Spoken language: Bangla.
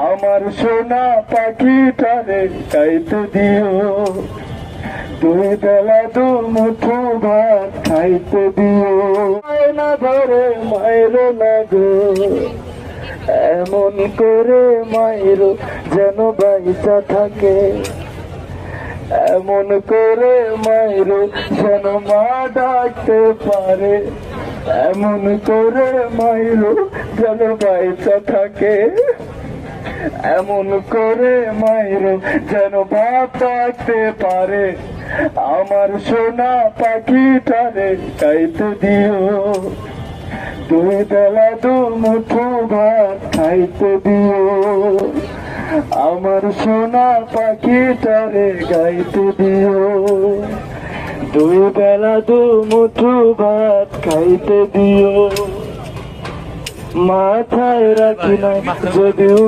আমার সোনা পাখিটারে খাইতে দিও, দুই বেলা দু মুঠো ভাত খাইতে দিও। না ধরে মায়ের না গো, এমন করে মায়ের যেন বাইচা থাকে, এমন করে মায়ের যেন মা ডাকতে পারে, এমন করে মায়ের যেন বাইচা থাকে, এমন করে মায়ের যেন বাপ ডাকতে পারে। আমার সোনা পাখিটারে খাইতে দিও, দুই বেলা দু মুঠো ভাত খাইতে দিও। আমার সোনা পাখিটারে গাইতে দিও, দুই বেলা দু মুঠো ভাত খাইতে দিও। মাথায় রাখি না যদিও